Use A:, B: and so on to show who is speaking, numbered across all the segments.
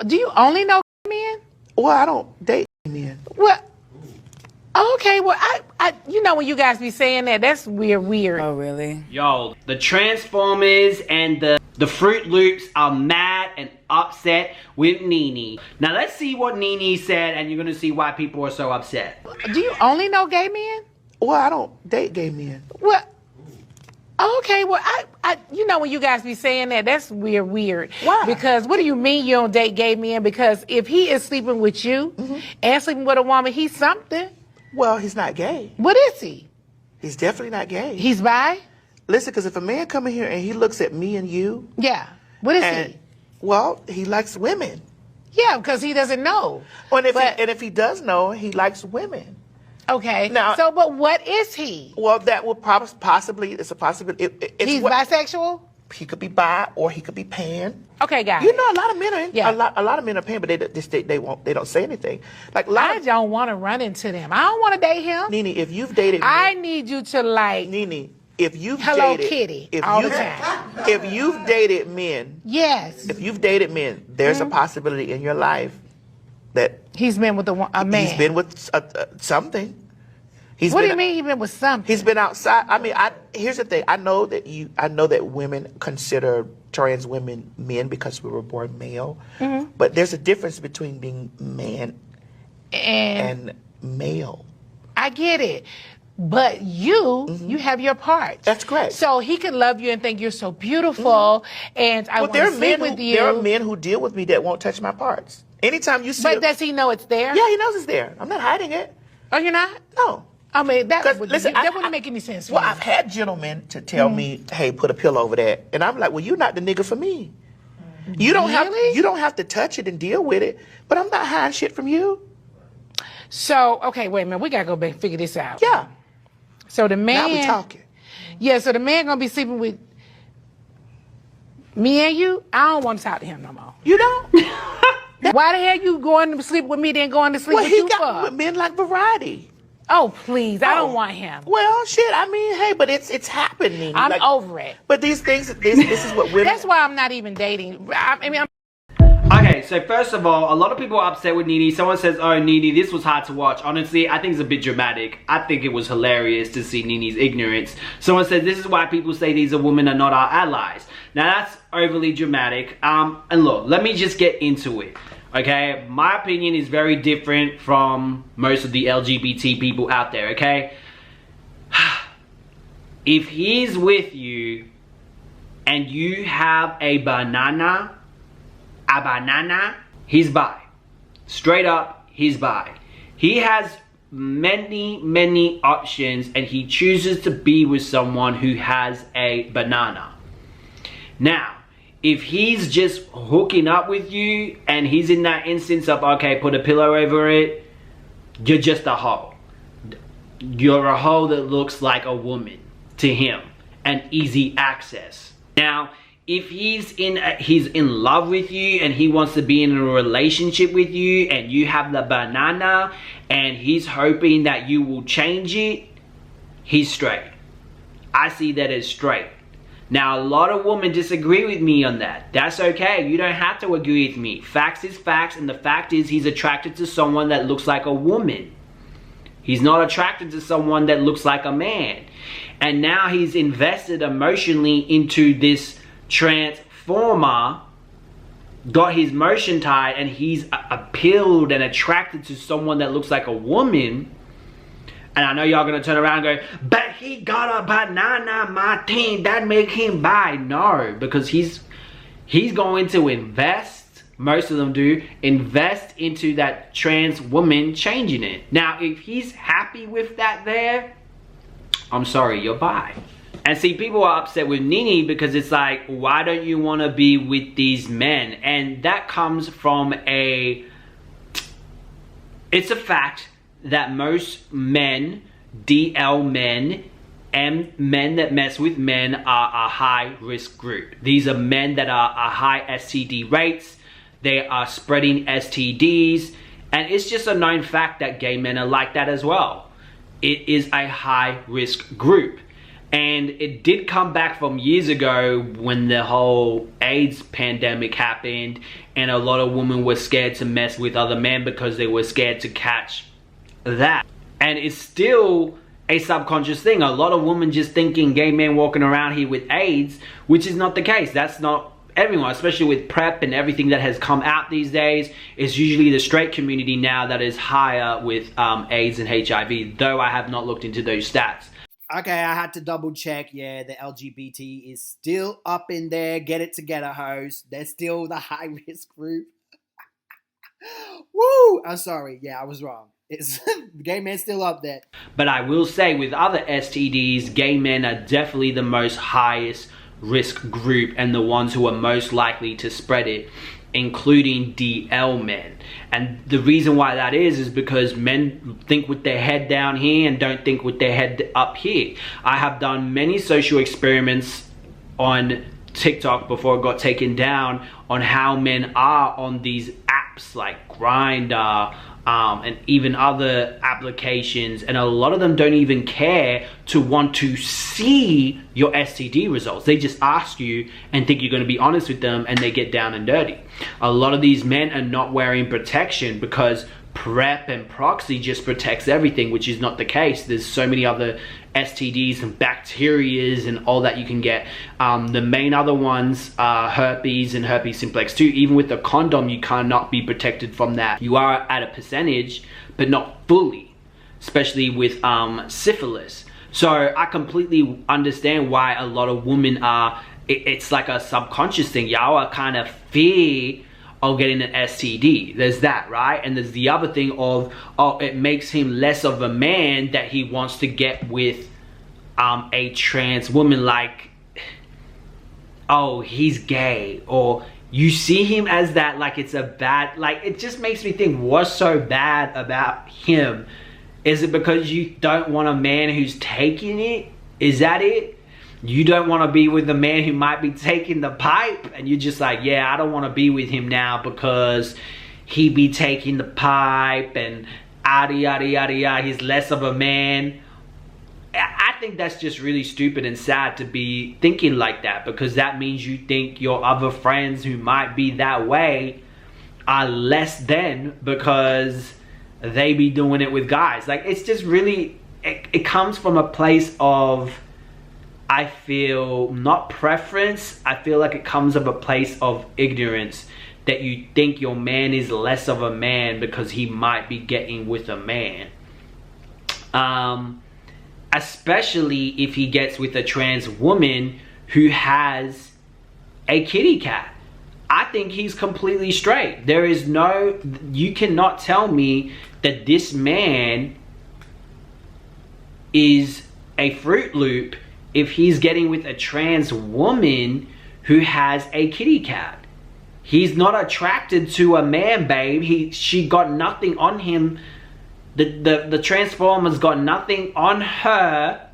A: Do you only know men?
B: Well, I don't date men.
A: Well, okay. Well, I you know when you guys be saying that, that's weird.
C: Oh, really?
D: Yo, the Transformers and the Fruit Loops are mad and upset with NeNe. Now let's see what NeNe said, and you're gonna see why people are so upset.
A: Do you only know gay men?
B: Well, I don't date gay men.
A: Well, okay. Well, I you know when you guys be saying that, that's weird.
B: Why?
A: Because what do you mean you don't date gay men? Because if he is sleeping with you and sleeping with a woman, he's something.
B: Well, he's not gay.
A: What is he?
B: He's definitely not gay.
A: He's bi?
B: Listen, because if a man come in here and he looks at me and you,
A: Yeah. What is
B: and
A: he?
B: well, he likes women.
A: Yeah, because he doesn't know.
B: Well, and if he does know, he likes women.
A: Okay.
B: Now-
A: So, but what is he?
B: Well, that would possibly, it's a possibility. It's
A: He's bisexual?
B: He could be bi or he could be pan.
A: Okay, guys.
B: You know, a lot of men are
A: Yeah.
B: a lot of men are pan, but they don't say anything. Like a lot
A: I
B: of,
A: don't want to run into them. I don't want to date him.
B: NeNe, if you've dated,
A: I need you to like
B: NeNe, if you've
A: Hello
B: dated,
A: Kitty
B: if
A: all
B: you
A: the time.
B: if you've dated men,
A: Yes.
B: if you've dated men, there's a possibility in your life that
A: He's been with a man.
B: he's been with something.
A: What do you mean he's been with something?
B: He's been outside. I mean, here's the thing. I know that women consider trans women men because we were born male. But there's a difference between being man and male.
A: I get it. But you have your part.
B: That's correct.
A: So he can love you and think you're so beautiful, and I want to sit with you.
B: There are men who deal with me that won't touch my parts. Anytime you see
A: But does he know it's there?
B: Yeah, he knows it's there. I'm not hiding it.
A: Oh, you're not?
B: No.
A: I mean, that
B: Listen,
A: wouldn't make any sense for
B: Well,
A: me.
B: I've had gentlemen to tell me, hey, put a pillow over that. And I'm like, well, you're not the nigga for me. You don't have to touch it and deal with it, but I'm not hiding shit from you.
A: So, okay, wait a minute. We got to go back and figure this out.
B: Yeah.
A: So the man...
B: Now we talking.
A: Yeah, so the man going to be sleeping with me and you? I don't want to talk to him no more.
B: You don't?
A: Why the hell you going to sleep with me then going to sleep with you for?
B: Men like variety.
A: Oh, please. I don't want him.
B: Well, shit, I mean, hey, but it's happening.
A: I'm over it.
B: But these things, this is what women...
A: That's why I'm not even dating.
D: Okay, so first of all, a lot of people are upset with NeNe. Someone says, oh, NeNe, this was hard to watch. Honestly, I think it's a bit dramatic. I think it was hilarious to see NeNe's ignorance. Someone says, this is why people say these women are not our allies. Now, that's overly dramatic. And look, let me just get into it. Okay, my opinion is very different from most of the LGBT people out there, okay? If he's with you and you have a banana, he's bi. Straight up, he's bi. He has many options and he chooses to be with someone who has a banana. Now, if he's just hooking up with you and he's in that instance of, okay, put a pillow over it, you're just a hoe. You're a hoe that looks like a woman to him and easy access. Now, if he's in love with you and he wants to be in a relationship with you and you have the banana and he's hoping that you will change it, he's straight. I see that as straight. Now, a lot of women disagree with me on that. That's okay. You don't have to agree with me. Facts is facts, and the fact is he's attracted to someone that looks like a woman. He's not attracted to someone that looks like a man. And now he's invested emotionally into this transformer, got his motion tied, and he's appealed and attracted to someone that looks like a woman. And I know y'all gonna turn around and go, but he got a banana, Martin, that make him bi. No, because he's going to invest, most of them do, invest into that trans woman changing it. Now, if he's happy with that there, I'm sorry, you're bi. And see, people are upset with NeNe because it's like, why don't you wanna be with these men? And that comes from it's a fact that most men, DL men, and men that mess with men are a high risk group. These are men that are a high STD rates. They are spreading STDs. And it's just a known fact that gay men are like that as well. It is a high risk group. And it did come back from years ago when the whole AIDS pandemic happened, and a lot of women were scared to mess with other men because they were scared to catch that. And it's still a subconscious thing. A lot of women just thinking gay men walking around here with AIDS, which is not the case. That's not everyone, especially with PrEP and everything that has come out these days. It's usually the straight community now that is higher with AIDS and HIV, though I have not looked into those stats.
C: Okay, I had to double check. Yeah, the LGBT is still up in there. Get it together, hoes. They're still the high risk group. Woo! I'm sorry. Yeah, I was wrong. It's gay men still up there.
D: But I will say with other STDs, gay men are definitely the most highest risk group and the ones who are most likely to spread it, including DL men. And the reason why that is because men think with their head down here and don't think with their head up here. I have done many social experiments on TikTok before it got taken down on how men are on these apps like Grindr, and even other applications, and a lot of them don't even care to want to see your STD results. They just ask you and think you're going to be honest with them, and they get down and dirty. A lot of these men are not wearing protection because PrEP and proxy just protects everything, which is not the case. There's so many other STDs and bacterias and all that you can get. The main other ones are herpes and herpes simplex 2. Even with the condom, you cannot be protected from that. You are at a percentage, but not fully, especially with syphilis. So I completely understand why a lot of women are, it's like a subconscious thing. Y'all are kind of fear of getting an STD. There's that, right? And there's the other thing of, oh, it makes him less of a man that he wants to get with a trans woman, like, oh, he's gay, or you see him as that, like it's a bad, like it just makes me think, what's so bad about him? Is it because you don't want a man who's taking it? Is that it? You don't want to be with a man who might be taking the pipe, and you're just like, yeah, I don't want to be with him now because he be taking the pipe and yada yada yada yada, he's less of a man. I think that's just really stupid and sad to be thinking like that, because that means you think your other friends who might be that way are less than because they be doing it with guys. Like, it's just really, it comes from a place of, I feel, not preference. I feel like it comes from a place of ignorance, that you think your man is less of a man because he might be getting with a man. Especially if he gets with a trans woman who has a kitty cat. I think he's completely straight. There is no, you cannot tell me that this man is a Fruit Loop if he's getting with a trans woman who has a kitty cat. He's not attracted to a man, babe. She got nothing on him. The Transformer's got nothing on her,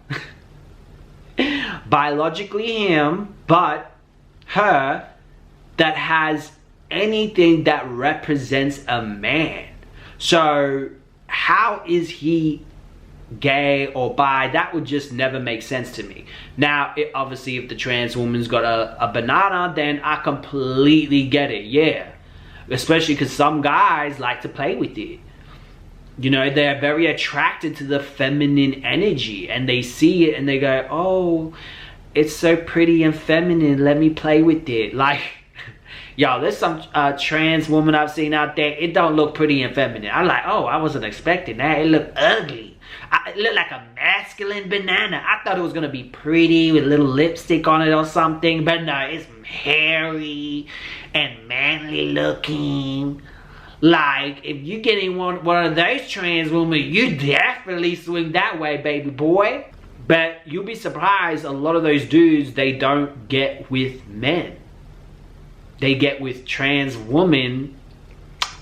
D: biologically him, but her, that has anything that represents a man. So how is he gay or bi? That would just never make sense to me. Now, obviously, if the trans woman's got a banana, then I completely get it, yeah. Especially because some guys like to play with it. You know, they're very attracted to the feminine energy, and they see it and they go, oh, it's so pretty and feminine, let me play with it. Like, y'all, there's some trans woman I've seen out there, it don't look pretty and feminine. I'm like, oh, I wasn't expecting that. It looked ugly. It looked like a masculine banana. I thought it was gonna be pretty with a little lipstick on it or something, but no, it's hairy and manly looking. Like, if you getting one of those trans women, you definitely swing that way, baby boy. But you'll be surprised, a lot of those dudes, they don't get with men. They get with trans women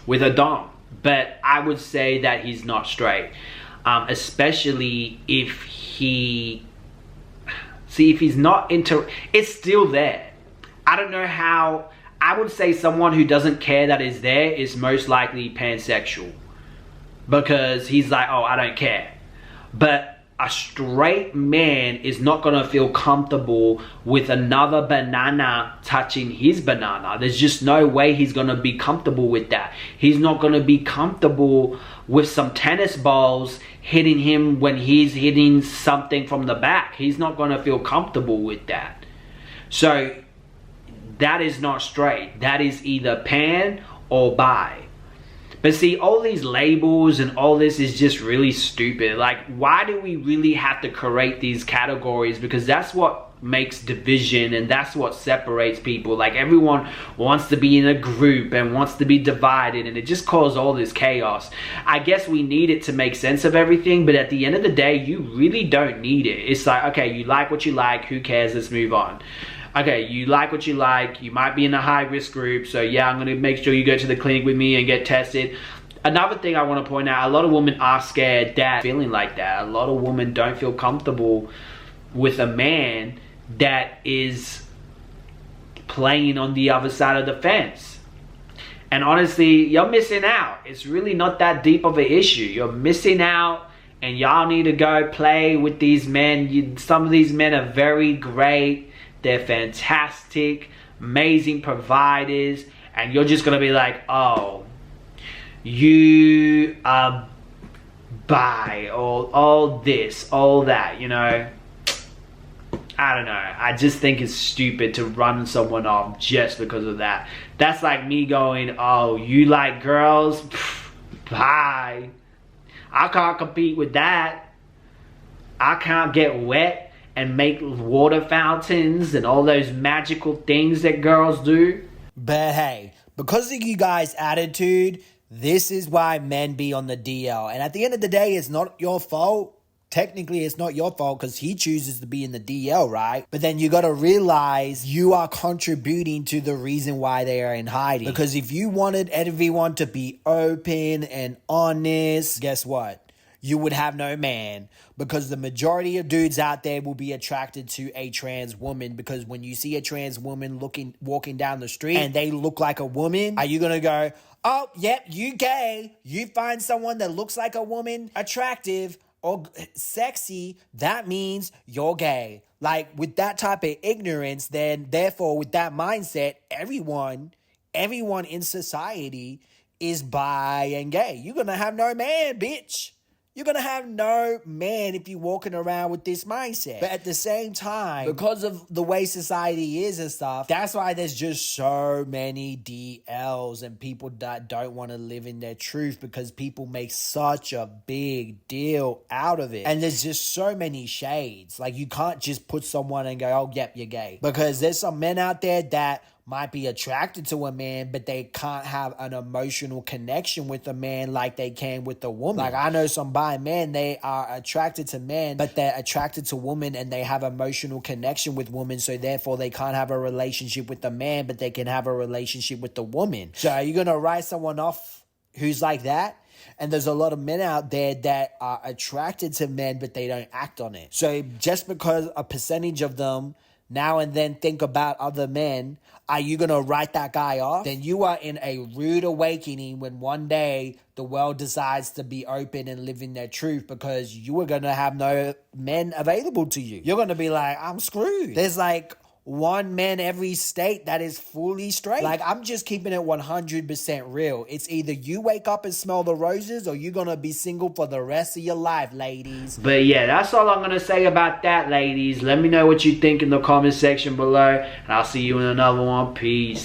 D: with a dom. But I would say that he's not straight. Especially if he... See, if he's not into... It's still there. I don't know how... I would say someone who doesn't care that is there is most likely pansexual. Because he's like, oh, I don't care. But a straight man is not going to feel comfortable with another banana touching his banana. There's just no way he's going to be comfortable with that. He's not going to be comfortable with some tennis balls hitting him when he's hitting something from the back. He's not going to feel comfortable with that. So that is not straight. That is either pan or bi. But see, all these labels and all this is just really stupid. Like, why do we really have to create these categories? Because that's what makes division and that's what separates people. Like, everyone wants to be in a group and wants to be divided, and it just causes all this chaos. I guess we need it to make sense of everything, but at the end of the day, you really don't need it. It's like, okay, you like what you like, who cares, let's move on. Okay, you like what you like, you might be in a high risk group, so yeah, I'm gonna make sure you go to the clinic with me and get tested. Another thing I want to point out, a lot of women are scared that feeling like that. A lot of women don't feel comfortable with a man that is playing on the other side of the fence. And honestly, you're missing out. It's really not that deep of an issue. You're missing out, and y'all need to go play with these men. Some of these men are very great. They're fantastic, amazing providers, and you're just gonna be like, oh, you are bi, or all this, all that, you know? I don't know. I just think it's stupid to run someone off just because of that. That's like me going, oh, you like girls? Pfft, bye. I can't compete with that. I can't get wet and make water fountains and all those magical things that girls do.
C: But hey, because of you guys' attitude, this is why men be on the DL. And at the end of the day, it's not your fault. Technically, it's not your fault because he chooses to be in the DL, right? But then you got to realize you are contributing to the reason why they are in hiding. Because if you wanted everyone to be open and honest, guess what? You would have no man, because the majority of dudes out there will be attracted to a trans woman. Because when you see a trans woman walking down the street and they look like a woman, are you going to go, oh, yep, you gay? You find someone that looks like a woman attractive or sexy, that means you're gay. Like, with that type of ignorance, then therefore with that mindset, everyone in society is bi and gay. You're going to have no man, bitch. You're going to have no man if you're walking around with this mindset. But at the same time, because of the way society is and stuff, that's why there's just so many DLs and people that don't want to live in their truth, because people make such a big deal out of it. And there's just so many shades. Like, you can't just put someone and go, oh, yep, you're gay. Because there's some men out there that might be attracted to a man, but they can't have an emotional connection with a man like they can with a woman. Like, I know some bi men, they are attracted to men, but they're attracted to women and they have emotional connection with women, so therefore they can't have a relationship with the man, but they can have a relationship with the woman. So are you going to write someone off who's like that? And there's a lot of men out there that are attracted to men, but they don't act on it. So just because a percentage of them now and then think about other men, are you going to write that guy off? Then you are in a rude awakening when one day the world decides to be open and live in their truth, because you are going to have no men available to you. You're going to be like, I'm screwed. There's like one man every state that is fully straight. Like, I'm just keeping it 100% real. It's either you wake up and smell the roses, or you're gonna be single for the rest of your life, ladies.
D: But yeah, that's all I'm gonna say about that, ladies. Let me know what you think in the comment section below, and I'll see you in another one. Peace.